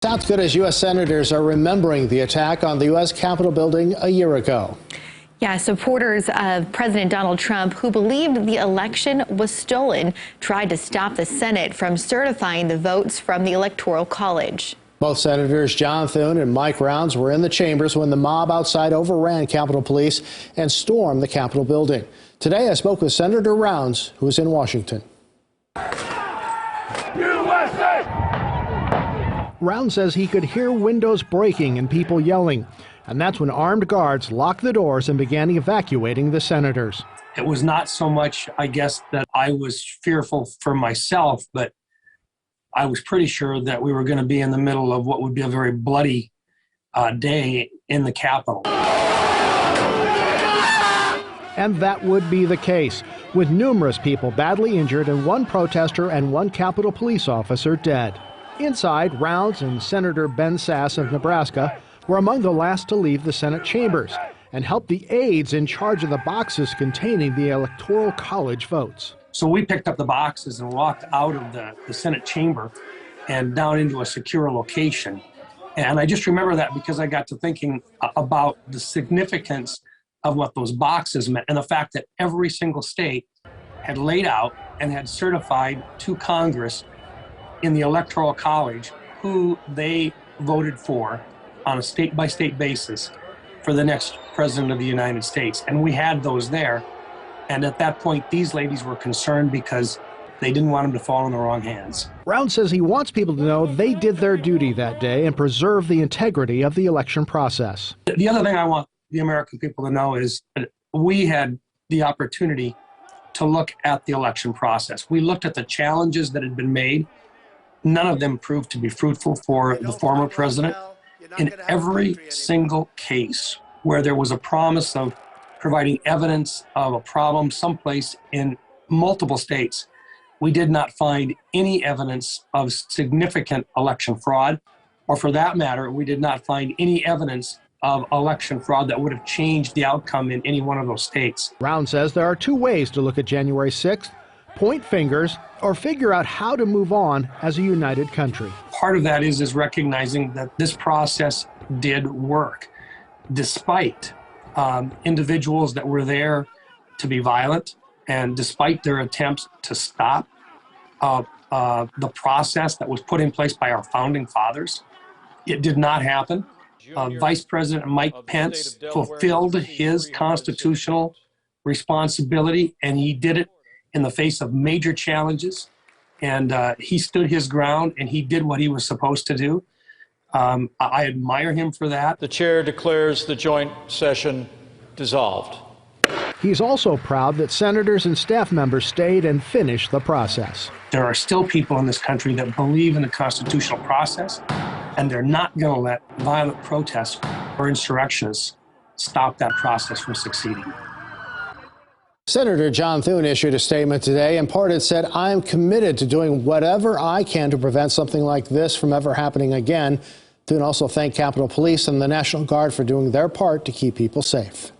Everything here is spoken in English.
Sounds good as U.S. senators are remembering the attack on the U.S. Capitol building a year ago. Yeah, supporters of President Donald Trump, who believed the election was stolen, tried to stop the Senate from certifying the votes from the Electoral College. Both Senators John Thune and Mike Rounds were in the chambers when the mob outside overran Capitol Police and stormed the Capitol building. Today, I spoke with Senator Rounds, who is in Washington. USA! Rounds says he could hear windows breaking and people yelling. And that's when armed guards locked the doors and began evacuating the senators. It was not so much, I guess, that I was fearful for myself, but I was pretty sure that we were going to be in the middle of what would be a very bloody day in the Capitol. And that would be the case, with numerous people badly injured and one protester and one Capitol Police officer dead. Inside, Rounds and Senator Ben Sasse of Nebraska were among the last to leave the Senate chambers and helped the aides in charge of the boxes containing the Electoral College votes. So we picked up the boxes and walked out of the Senate chamber and down into a secure location. And I just remember that because I got to thinking about the significance of what those boxes meant and the fact that every single state had laid out and had certified to Congress in the Electoral College who they voted for on a state-by-state basis for the next president of the United States. And we had those there. And at that point, these ladies were concerned because they didn't want them to fall in the wrong hands. Rounds says he wants people to know they did their duty that day and preserve the integrity of the election process. The other thing I want the American people to know is that we had the opportunity to look at the election process. We looked at the challenges that had been made. None of them proved to be fruitful for the former president. In every single case where there was a promise of providing evidence of a problem someplace in multiple states, we did not find any evidence of significant election fraud, or for that matter, we did not find any evidence of election fraud that would have changed the outcome in any one of those states. Rounds says there are two ways to look at January 6th, point fingers or figure out how to move on as a united country. Part of that is recognizing that this process did work, despite individuals that were there to be violent and despite their attempts to stop the process that was put in place by our founding fathers. It did not happen. Vice President Mike Pence fulfilled his constitutional responsibility, and he did it in the face of major challenges. And he stood his ground, and he did what he was supposed to do. I admire him for that. The chair declares the joint session dissolved. He's also proud that senators and staff members stayed and finished the process. There are still people in this country that believe in the constitutional process, and they're not going to let violent protests or insurrectionists stop that process from succeeding. Senator John Thune issued a statement today. In part, it said, "I am committed to doing whatever I can to prevent something like this from ever happening again." Thune also thanked Capitol Police and the National Guard for doing their part to keep people safe.